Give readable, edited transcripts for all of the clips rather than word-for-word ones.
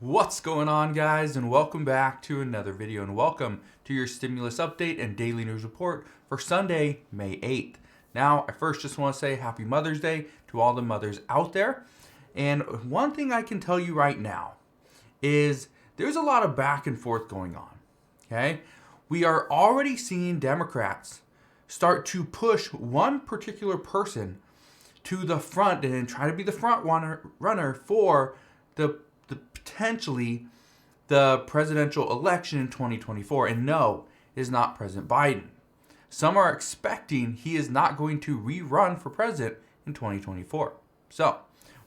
What's going on, guys, and welcome back to another video, and welcome to your stimulus update and daily news report for Sunday, May 8th. Now, I first just want to say happy Mother's Day to all the mothers out there. And one thing I can tell you right now is there's a lot of back and forth going on, okay? We are already seeing Democrats start to push one particular person to the front and try to be the front runner for the potentially the presidential election in 2024. And no, it is not President Biden. Some are expecting he is not going to rerun for president in 2024. So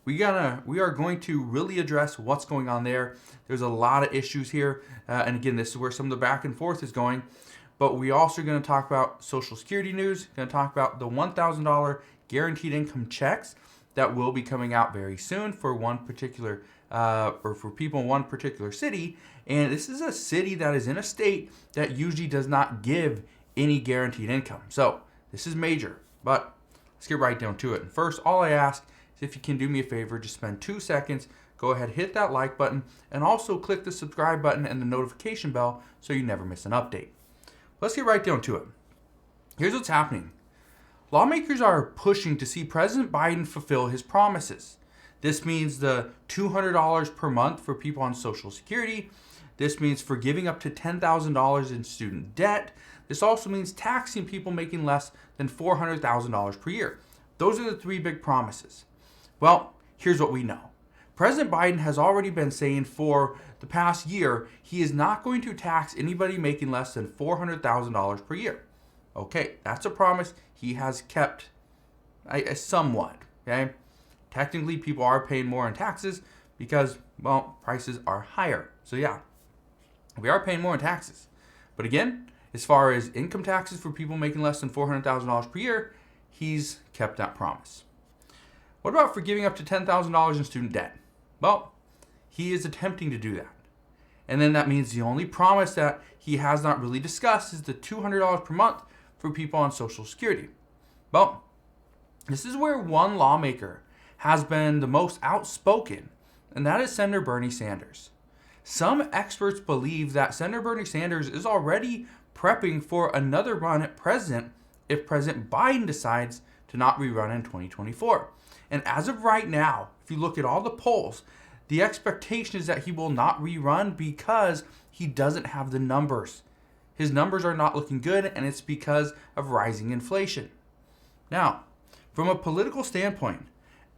we are going to really address what's going on there. There's a lot of issues here, and again, this is where some of the back and forth is going. But we also are going to talk about Social Security news. Going to talk about the $1,000 guaranteed income checks that will be coming out very soon for one particular or for people in one particular city. And this is a city that is in a state that usually does not give any guaranteed income. So this is major, but let's get right down to it. And first, all I ask is if you can do me a favor, just spend 2 seconds, go ahead, hit that like button, and also click the subscribe button and the notification bell so you never miss an update. Let's get right down to it. Here's what's happening. Lawmakers are pushing to see President Biden fulfill his promises. This means the $200 per month for people on Social Security. This means forgiving up to $10,000 in student debt. This also means taxing people making less than $400,000 per year. Those are the three big promises. Well, here's what we know. President Biden has already been saying for the past year he is not going to tax anybody making less than $400,000 per year. Okay, that's a promise he has kept somewhat, okay? Technically, people are paying more in taxes because, well, prices are higher. So yeah, we are paying more in taxes. But again, as far as income taxes for people making less than $400,000 per year, he's kept that promise. What about forgiving up to $10,000 in student debt? Well, he is attempting to do that. And then that means the only promise that he has not really discussed is the $200 per month for people on Social Security. Well, this is where one lawmaker has been the most outspoken, and that is Senator Bernie Sanders. Some experts believe that Senator Bernie Sanders is already prepping for another run at president if President Biden decides to not rerun in 2024. And as of right now, if you look at all the polls, the expectation is that he will not rerun because he doesn't have the numbers. His numbers are not looking good, and it's because of rising inflation. Now, from a political standpoint,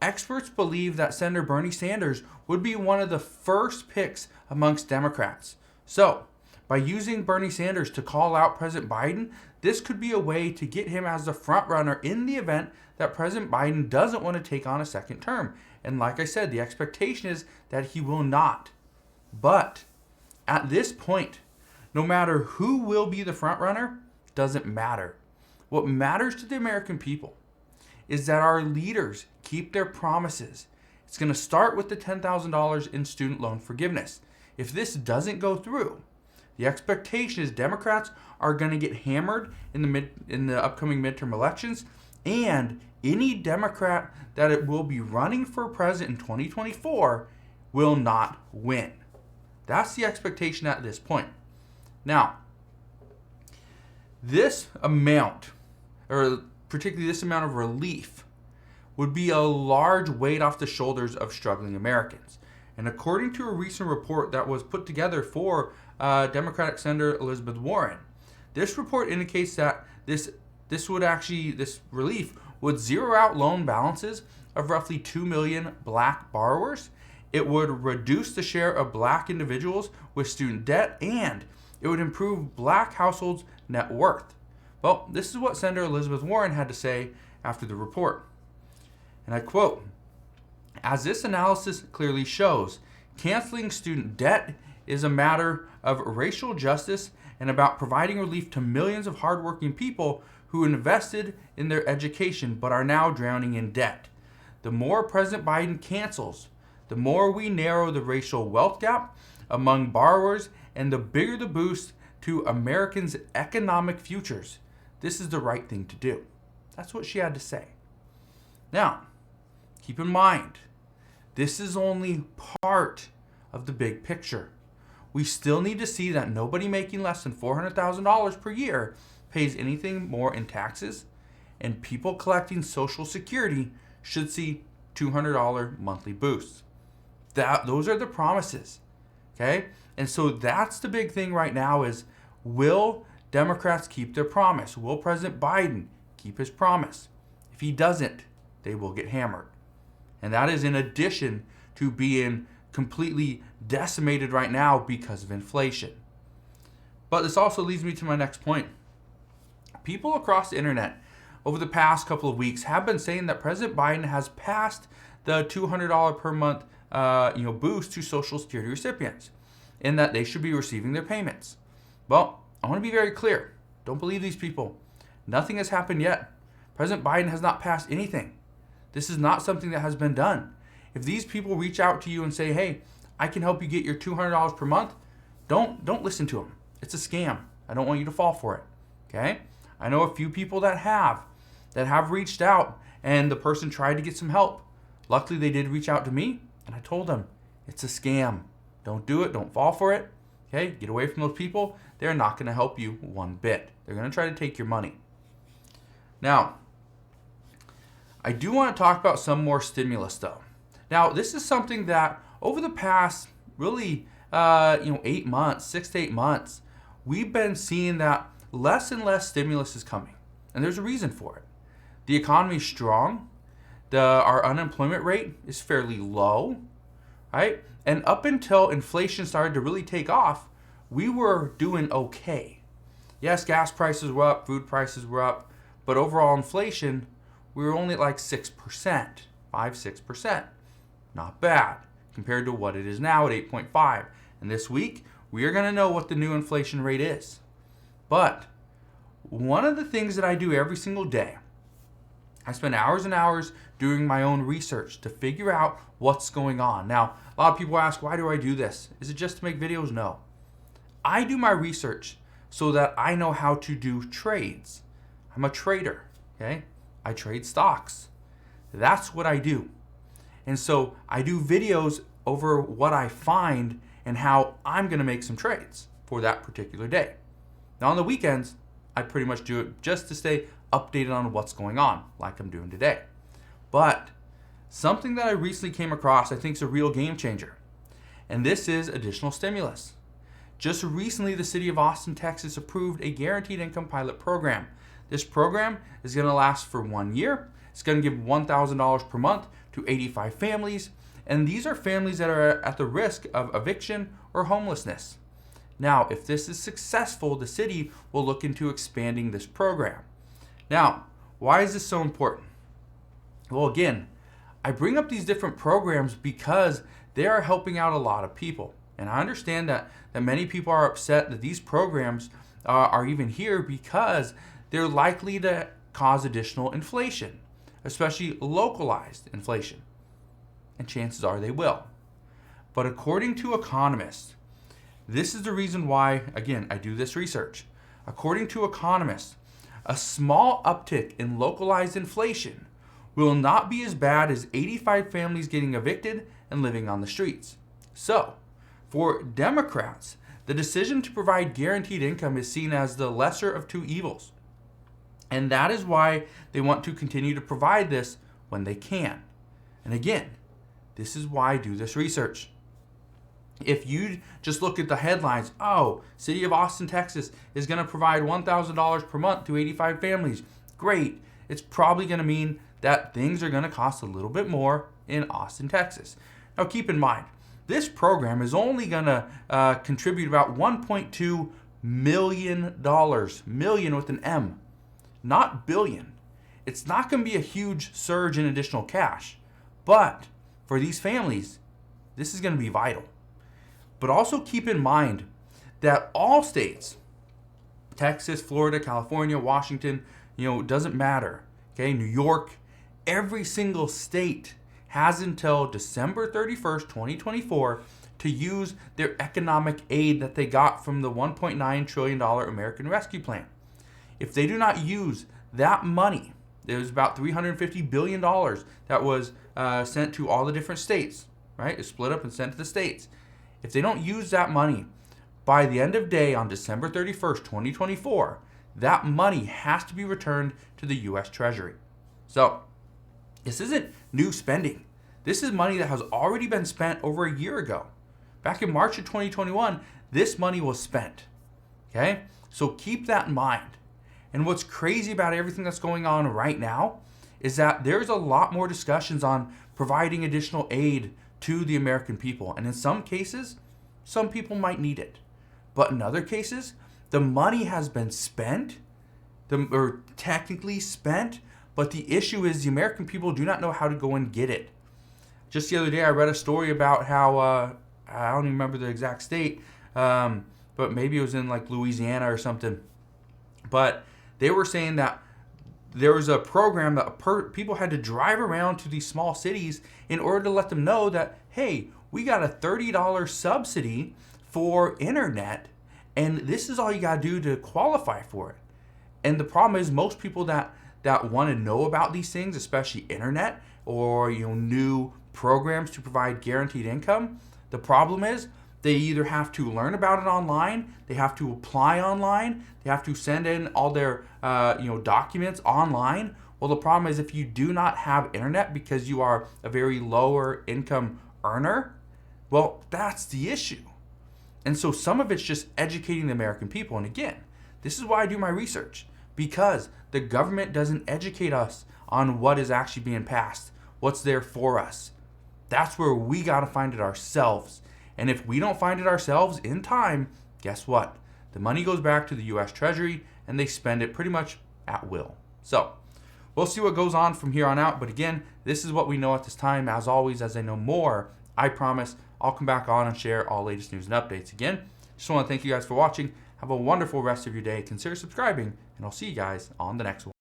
experts believe that Senator Bernie Sanders would be one of the first picks amongst Democrats. So, by using Bernie Sanders to call out President Biden, this could be a way to get him as the front runner in the event that President Biden doesn't want to take on a second term. And like I said, the expectation is that he will not. But at this point, no matter who will be the front runner, doesn't matter. What matters to the American people is that our leaders keep their promises. It's going to start with the $10,000 in student loan forgiveness. If this doesn't go through, the expectation is Democrats are going to get hammered in the upcoming midterm elections, and any Democrat that it will be running for president in 2024 will not win. That's the expectation at this point. Now, this amount, or particularly this amount of relief, would be a large weight off the shoulders of struggling Americans. And according to a recent report that was put together for Democratic Senator Elizabeth Warren, this report indicates that this relief would zero out loan balances of roughly 2 million black borrowers. It would reduce the share of black individuals with student debt, and it would improve black households' net worth. Well, this is what Senator Elizabeth Warren had to say after the report. And I quote, "As this analysis clearly shows, canceling student debt is a matter of racial justice and about providing relief to millions of hardworking people who invested in their education but are now drowning in debt. The more President Biden cancels, the more we narrow the racial wealth gap among borrowers and the bigger the boost to Americans' economic futures. This is the right thing to do." That's what she had to say. Now, keep in mind, this is only part of the big picture. We still need to see that nobody making less than $400,000 per year pays anything more in taxes, and people collecting Social Security should see $200 monthly boosts. Those are the promises, okay? And so that's the big thing right now is, will Democrats keep their promise? Will President Biden keep his promise? If he doesn't, they will get hammered. And that is in addition to being completely decimated right now because of inflation. But this also leads me to my next point. People across the internet over the past couple of weeks have been saying that President Biden has passed the $200 per month boost to Social Security recipients, and that they should be receiving their payments. Well, I want to be very clear. Don't believe these people. Nothing has happened yet. President Biden has not passed anything. This is not something that has been done. If these people reach out to you and say, hey, I can help you get your $200 per month, don't listen to them. It's a scam. I don't want you to fall for it. Okay? I know a few people that have reached out, and the person tried to get some help. Luckily, they did reach out to me, and I told them, it's a scam. Don't do it. Don't fall for it. Okay? Get away from those people. They're not going to help you one bit. They're going to try to take your money. Now, I do want to talk about some more stimulus, though. Now, this is something that over the past really 8 months, 6 to 8 months, we've been seeing that less and less stimulus is coming. And there's a reason for it. The economy is strong. Our unemployment rate is fairly low, right? And up until inflation started to really take off, we were doing okay. Yes, gas prices were up, food prices were up, but overall inflation, we were only at like 6%, 5-6%. Not bad compared to what it is now at 8.5. And this week, we are going to know what the new inflation rate is. But one of the things that I do every single day, I spend hours and hours doing my own research to figure out what's going on. Now, a lot of people ask, why do I do this? Is it just to make videos? No. I do my research so that I know how to do trades. I'm a trader, okay? I trade stocks. That's what I do. And so I do videos over what I find and how I'm going to make some trades for that particular day. Now on the weekends, I pretty much do it just to stay updated on what's going on, like I'm doing today. But something that I recently came across I think is a real game changer. And this is additional stimulus. Just recently, the city of Austin, Texas approved a guaranteed income pilot program. This program is going to last for 1 year. It's going to give $1,000 per month to 85 families, and these are families that are at the risk of eviction or homelessness. Now, if this is successful, the city will look into expanding this program. Now, why is this so important? Well, again, I bring up these different programs because they are helping out a lot of people. And I understand that many people are upset that these programs are even here because they're likely to cause additional inflation, especially localized inflation. And chances are they will. But according to economists, this is the reason why, again, I do this research. According to economists, a small uptick in localized inflation will not be as bad as 85 families getting evicted and living on the streets. So, for Democrats, the decision to provide guaranteed income is seen as the lesser of two evils. And that is why they want to continue to provide this when they can. And again, this is why I do this research. If you just look at the headlines, oh, City of Austin, Texas is going to provide $1,000 per month to 85 families. Great. It's probably going to mean that things are going to cost a little bit more in Austin, Texas. Now keep in mind, this program is only going to contribute about $1.2 million, million with an M, not billion. It's not going to be a huge surge in additional cash, but for these families, this is going to be vital. But also keep in mind that all states, Texas, Florida, California, Washington, doesn't matter, okay, New York, every single state has until December 31st, 2024 to use their economic aid that they got from the $1.9 trillion American Rescue Plan. If they do not use that money, there's about $350 billion that was sent to all the different states, right? It's split up and sent to the states. if they don't use that money by the end of day on December 31st, 2024, that money has to be returned to the US Treasury. So this isn't new spending. This is money that has already been spent over a year ago. Back in March of 2021, this money was spent. Okay? So keep that in mind. And what's crazy about everything that's going on right now is that there's a lot more discussions on providing additional aid to the American people. And in some cases, some people might need it. But in other cases, the money has been spent, or technically spent, but the issue is the American people do not know how to go and get it. Just the other day, I read a story about how, I don't even remember the exact state, but maybe it was in like Louisiana or something. But they were saying that there was a program that people had to drive around to these small cities in order to let them know that, hey, we got a $30 subsidy for internet, and this is all you got to do to qualify for it. And the problem is most people that want to know about these things, especially internet or new programs to provide guaranteed income, the problem is they either have to learn about it online, they have to apply online, they have to send in all their documents online. Well, the problem is if you do not have internet because you are a very lower income earner, well, that's the issue. And so some of it's just educating the American people. And again, this is why I do my research, because the government doesn't educate us on what is actually being passed, what's there for us. That's where we got to find it ourselves. And if we don't find it ourselves in time, guess what? The money goes back to the US Treasury and they spend it pretty much at will. So we'll see what goes on from here on out. But again, this is what we know at this time. As always, as I know more, I promise I'll come back on and share all latest news and updates. Again, just want to thank you guys for watching. Have a wonderful rest of your day. Consider subscribing, and I'll see you guys on the next one.